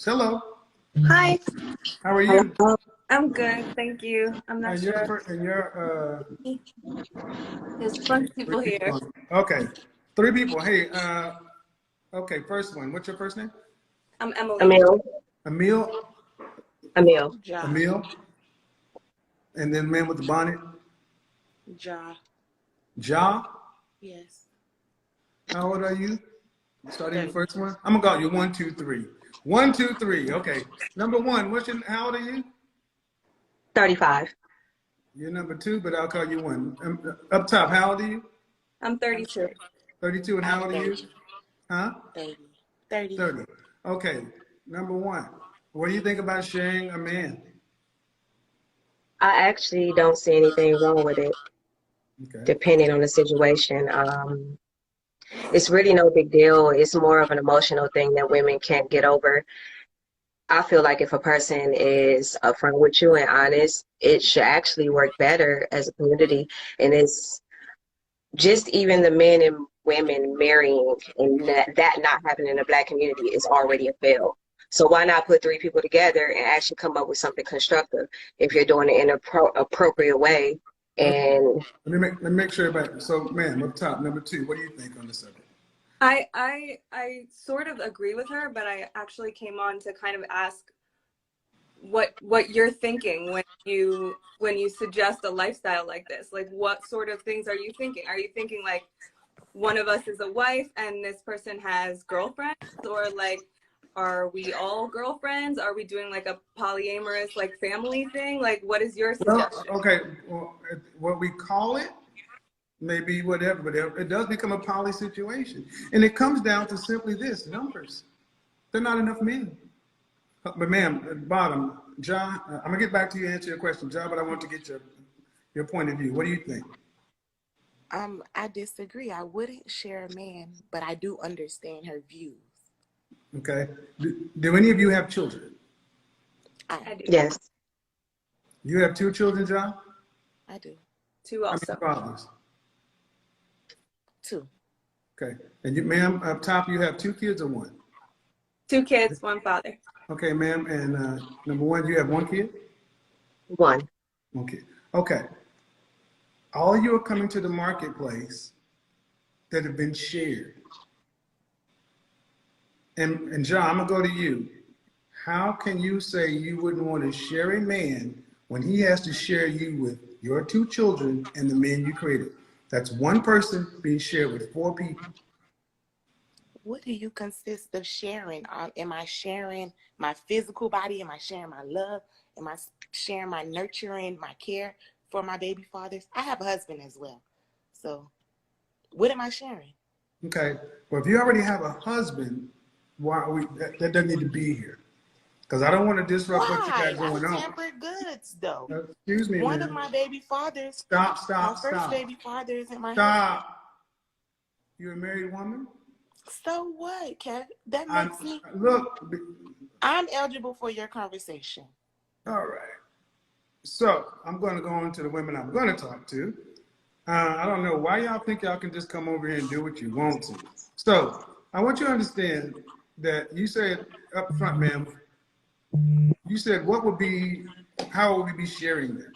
Hello. Hi. How are you? I'm good, thank you. I'm not And sure. There's a bunch of three people here. people. Okay, three people. Hey, okay, first one. What's your first name? I'm Emily. Emil. Emil. Emil. Ja. Emil. And then man with the bonnet. Ja. Ja. Yes. How old are you? Starting the 30. first one. I'm gonna call you 1, 2, 3. 1, 2, 3. Okay. Number one. How old are you? 35. You're number two, but I'll call you one. Up top. How old are you? I'm I'm 32. 32. And how I'm old are you? 30. Huh? 30. 30. 30. Okay. Number one. What do you think about sharing a man? I actually don't see anything wrong with it, Okay. depending on the situation. It's really no big deal. It's more of an emotional thing that women can't get over. I feel like if a person is upfront with you and honest, it should actually work better as a community. And it's just even the men and women marrying and that not happening in the Black community is already a fail. So why not put three people together and actually come up with something constructive if you're doing it in an appropriate way? And Let me make sure about. So, ma'am, up top, number two. What do you think on the subject? I sort of agree with her, but I actually came on to kind of ask what you're thinking when you suggest a lifestyle like this. Like, what sort of things are you thinking? Are you thinking like one of us is a wife and this person has girlfriends, or like, are we all girlfriends? Are we doing like a polyamorous like family thing? Like, what is your Well, suggestion? okay. Well, what we call it, maybe whatever, but it does become a poly situation, and it comes down to simply this: numbers. There are not enough men. But, ma'am, at the bottom, John, I'm gonna get back to you and answer your question, John. But I want to get your point of view. What do you think? I disagree. I wouldn't share a man, but I do understand her views. Okay. Do any of you have children? I do. yes, You have two children, John? I do. Two How also. many fathers? 2. Okay. And you, ma'am, up top, you have two kids or one? 2 kids, 1 father. Okay, ma'am. And number one, you have one kid? one. One kid. Okay. All you are coming to the marketplace that have been shared. And John, I'm gonna go to you. How can you say you wouldn't want to share a man when he has to share you with your two children and the man you created? That's one person being shared with 4 people. What do you consist of sharing? Am I sharing my physical body? Am I sharing my love? Am I sharing my nurturing, my care for my baby fathers? I have a husband as well. So what am I sharing? Okay. Well, if you already have a husband, why are we? That doesn't need to be here. Because I don't want to disrupt what you Why? got I'm going on. tempered goods, though. Excuse me, One of man. my baby fathers, Stop, my stop, first stop. baby father isn't my husband. Stop. You're a married woman? So what, Kev? That I'm, makes me, look, I'm eligible for your conversation. all right. So I'm going to go on to the women I'm going to talk to. I don't know why y'all think y'all can just come over here and do what you want to. So I want you to understand that you said up front, ma'am, you said how would we be sharing that?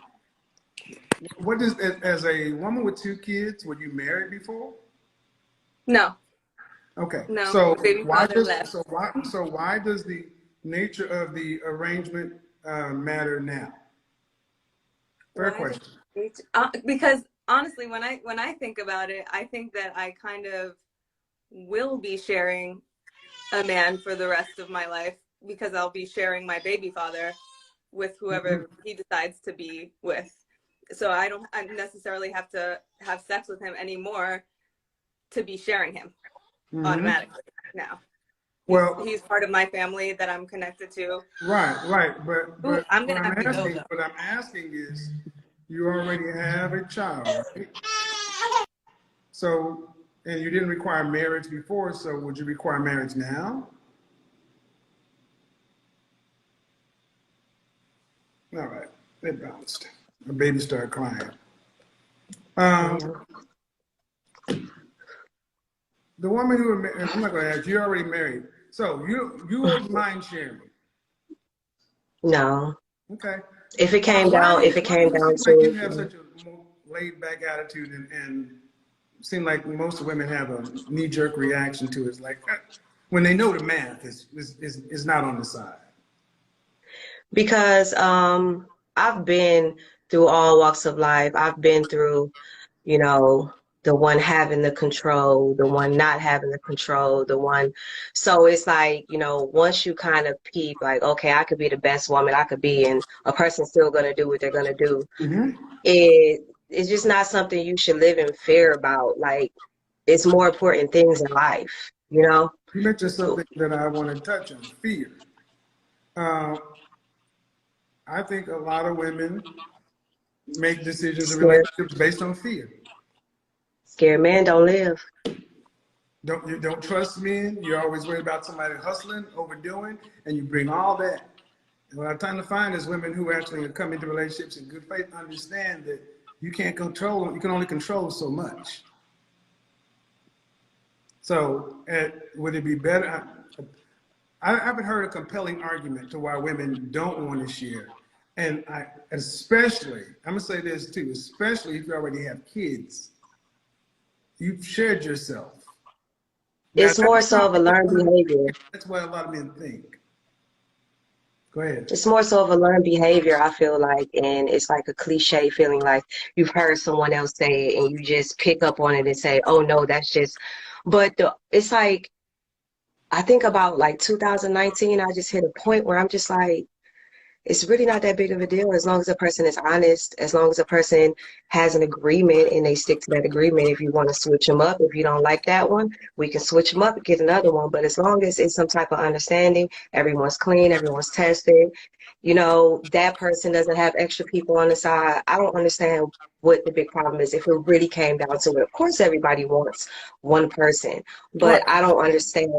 What does, as a woman with 2 kids, were you married before? No, Okay. no. So Baby father left. why does the nature of the arrangement matter now? Fair Why question. because honestly, when I think about it, I think that I kind of will be sharing a man for the rest of my life, because I'll be sharing my baby father with whoever he decides to be with. So I don't necessarily have to have sex with him anymore to be sharing him automatically now. Well, He's part of my family that I'm connected to. right. Ooh, But I'm what gonna I'm have to go asking, though. what I'm asking is, you already have a child, right? So, and you didn't require marriage before, so would you require marriage now? All right, it bounced. The baby started crying. The woman who, I'm not going to ask, you're already married. So you wouldn't mind sharing. No. Okay. If it came Why down, do if you, it why do came you down seem like you to have it, such a more laid back attitude and seem like most women have a knee jerk reaction to it? It's like when they know the math is not on the side. because I've been through all walks of life. I've been through, you know, the one having the control, the one not having the control, the one. So it's like, once you kind of peep, like, okay, I could be the best woman I could be, and a person's still gonna do what they're gonna do. Mm-hmm. It's just not something you should live in fear about. Like, it's more important things in life, you know? You mentioned something that I want to touch on, fear. Uh, I think a lot of women make decisions in Scared, relationships based on fear. scared man don't live. You don't trust men. You're always worried about somebody hustling, overdoing, and you bring all that. And what I'm trying to find is women who actually come into relationships in good faith understand that you can't control. You can only control so much. So, would it be better? I haven't heard a compelling argument to why women don't want to share. And especially, I'm going to say this too, especially if you already have kids, you've shared yourself. Now, It's more so of a learned behavior. that's what a lot of men think. Go ahead. It's more so of a learned behavior, I feel like, and it's like a cliche feeling like you've heard someone else say it and you just pick up on it and say, oh no, that's just, but it's like, I think about like 2019, I just hit a point where I'm just like, it's really not that big of a deal as long as a person is honest, as long as a person has an agreement and they stick to that agreement. If you want to switch them up, if you don't like that one, we can switch them up and get another one. But as long as it's some type of understanding, everyone's clean, everyone's tested, that person doesn't have extra people on the side. I don't understand what the big problem is if it really came down to it. Of course, everybody wants one person, but Right. I don't understand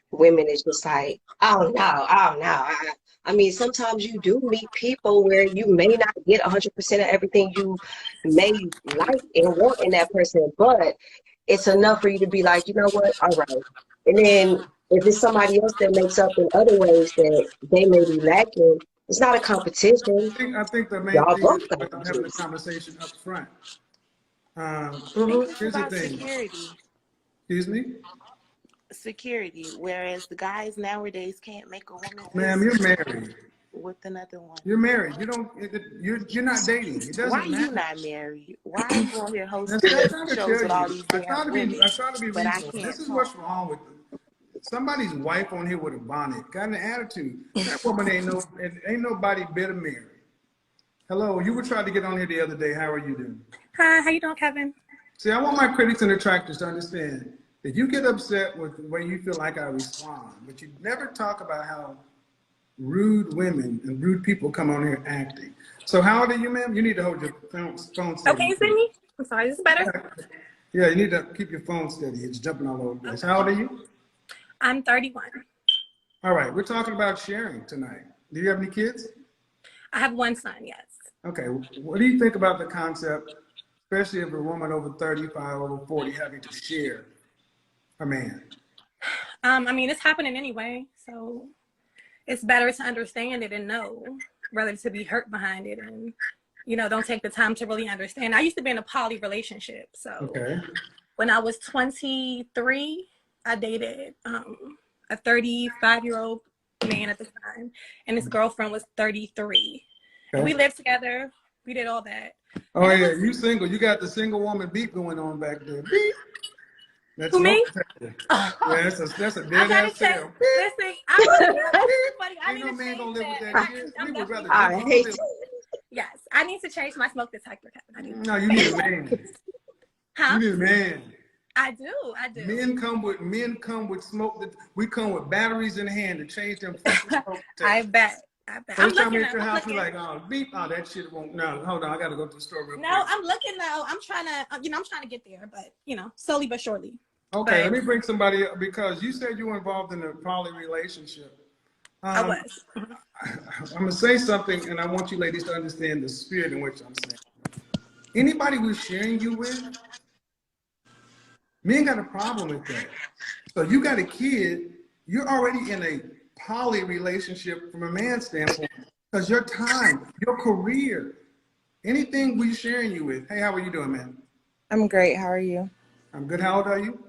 women. It's just like, oh no, oh no. I mean, sometimes you do meet people where you may not get 100% of everything you may like and want in that person, but it's enough for you to be like, you know what, all right. And then if it's somebody else that makes up in other ways that they may be lacking, it's not a competition. I think the main Y'all thing is both got about having the juice. conversation up front. I think Hmm. it's Here's the about thing. security. Excuse me? Security. Whereas the guys nowadays can't make a woman feel Ma'am, you're secure married. with another one. You're married. You don't. You're not dating. It Why doesn't you matter. not married? Why are you on here That's, hosting that's not to shows tell with all you. these damn women, I try to be but I reasonable. This can't is what's talk? wrong with somebody's wife on here with a bonnet. Got an attitude. That woman ain't nobody better married. Hello, you were trying to get on here the other day. How are you doing? Hi, how you doing, Kevin? See, I want my critics and detractors to understand that you get upset with the way you feel like I respond, but you never talk about how rude women and rude people come on here acting. So how old are you, ma'am? You need to hold your phone Oh, steady. can you see me? I'm sorry, is this better? Yeah, you need to keep your phone steady. It's jumping all over the place. How old are you? I'm 31. All right, we're talking about sharing tonight. Do you have any kids? I have one son, yes. Okay, what do you think about the concept, especially of a woman over 35, over 40, having to share a man? I mean, it's happening anyway, so it's better to understand it and know rather to be hurt behind it and, don't take the time to really understand. I used to be in a poly relationship, so Okay. when I was 23, I dated a 35-year-old man at the time, and his girlfriend was 33. And we Okay. lived together. We did all that. Oh And it yeah, was, you single. You got the single woman beat going on back there. Beep. That's who, smoke me? detector. Oh, Yeah, that's a I dead gotta ass change. tail. Beep. Listen, I really am. It's funny. I Ain't need no to man change gonna live with that. that shit. We I'm would rather definitely I jump hate off it. yes. I need to change my smoke detector, Kevin. I do. No, you need a man. You Huh? need a man. I do. I do. Men come with smoke. We come with batteries in hand to change them fucking smoke I detectors. bet. I bet. I'm First time we looking at up. your I'm house, we're looking. like, oh, beep, oh, that shit won't. No, hold on, I gotta go to the store real No, quick. I'm looking though. I'm trying to, I'm trying to get there, but slowly but surely. Okay, But let me bring somebody up because you said you were involved in a poly relationship. I Um, was. I'm gonna say something, and I want you ladies to understand the spirit in which I'm saying. Anybody we're sharing you with, men got a problem with that. So you got a kid, you're already in a poly relationship from a man's standpoint because your time, your career, anything we're sharing you with. Hey, how are you doing, man? I'm great. How are you? I'm good. How old are you?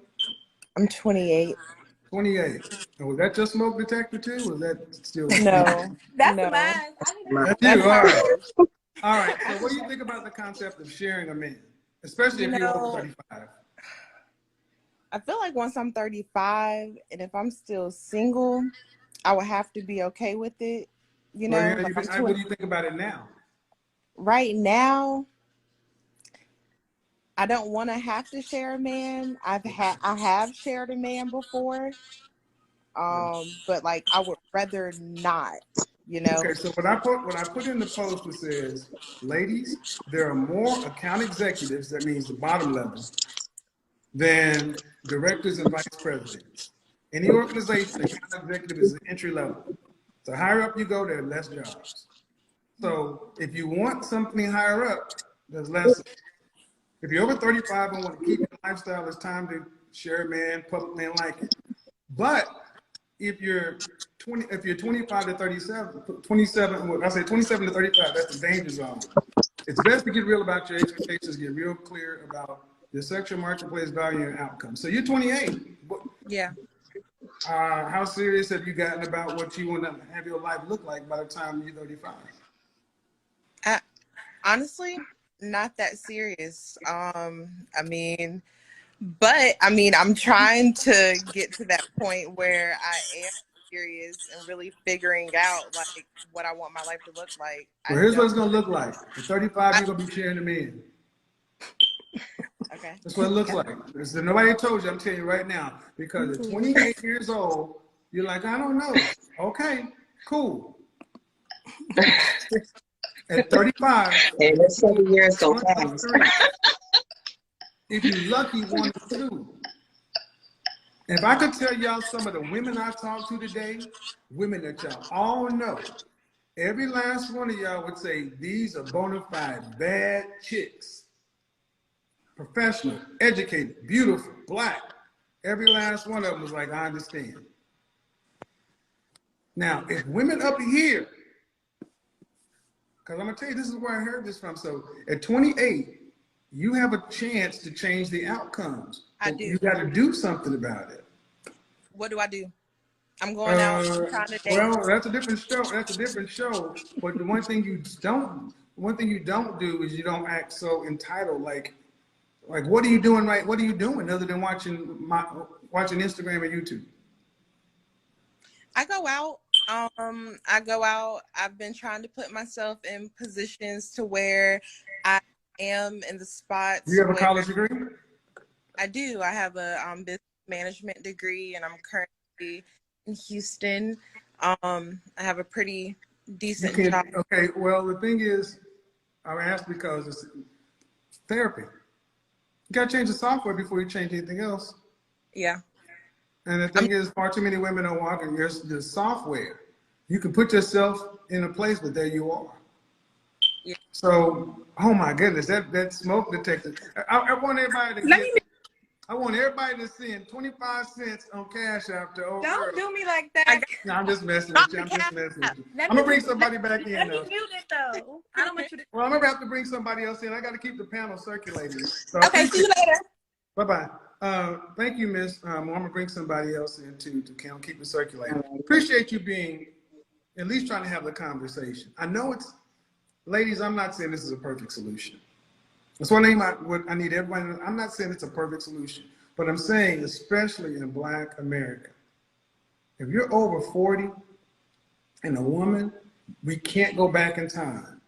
I'm 28. 28. And was that your smoke detector too? Was that still me? No, That's no, mine. I didn't know. That's you. that's All not right. me. All right. So what do you think about the concept of sharing a man, especially You if you're over know, 35? I feel like once I'm 35 and if I'm still single, I would have to be okay with it. You Well, know, yeah, like I'm what 20. do you think about it now? Right now, I don't want to have to share a man. I have shared a man before. But like I would rather not, you know. Okay, so what I put in the post that says, ladies, there are more account executives, that means the bottom level, than directors and vice presidents. Any organization, account executive is the entry level. The higher up you go, there are less jobs. So if you want something higher up, there's less. If you're over 35 and want to keep your lifestyle, it's time to share a man, public man like it. But if you're 25 to 37, 27, I say 27 to 35, that's the danger zone. It's best to get real about your expectations, get real clear about your sexual marketplace value and outcome. So you're 28. Yeah. How serious have you gotten about what you want to have your life look like by the time you're 35? Honestly, not that serious. I mean, but I mean, I'm trying to get to that point where I am serious and really figuring out like what I want my life to look like. I Well, here's what don't. it's going to look like. At 35, I, you're going to be sharing a man. okay. That's what it looks like. So nobody told you, I'm telling you right now. Because at 28 years old, you're like, I don't know. Okay, cool. At 35, And it's 7 years so one of fast. three. If you're lucky, one of two. If I could tell y'all some of the women I talked to today, women that y'all all know, every last one of y'all would say these are bona fide bad chicks. Professional, educated, beautiful, black. Every last one of them was like, I understand. Now, if women up here, because I'm going to tell you, this is where I heard this from. So at 28, you have a chance to change the outcomes. I But do. you got to do something about it. What do I do? I'm going out. I'm trying to date. Well, that's a different show. That's a different show. But the one thing you don't do is you don't act so entitled. Like what are you doing right? What are you doing other than watching Instagram and YouTube? I go out. I go out. I've been trying to put myself in positions to where I am in the Do you spots have a where college degree? I do. I have a business management degree, and I'm currently in Houston. I have a pretty You decent can't. job. Okay. Well, the thing is, I asked because it's therapy. You got to change the software before you change anything else. Yeah. And the thing is, far too many women are walking the software. You can put yourself in a place, but there you are. Yeah. So, oh my goodness, that smoke detector. I want everybody to Let get. me I want everybody to send 25 cents on Cash App to old girl. Don't do me like I that. got No, I'm just messing drop with you. the I'm just cap. messing with you. let I'm me gonna bring let, somebody back in let me though. mute it though. I don't want you to. Well, I'm gonna have to bring somebody else in. I got to keep the panel circulating. So I Okay. See appreciate you later. Bye bye. Thank you, Miss. I'm gonna bring somebody else in too to keep it circulating. Appreciate you being at least trying to have the conversation. I know it's, ladies. I'm not saying this is a perfect solution. That's what I need everybody. I'm not saying it's a perfect solution, but I'm saying, especially in Black America, if you're over 40 and a woman, we can't go back in time.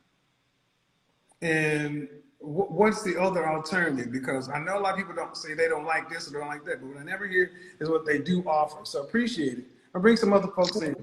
And what's the other alternative? Because I know a lot of people don't say they don't like this or don't like that, but what I never hear is what they do offer. So appreciate it. I'll bring some other folks in.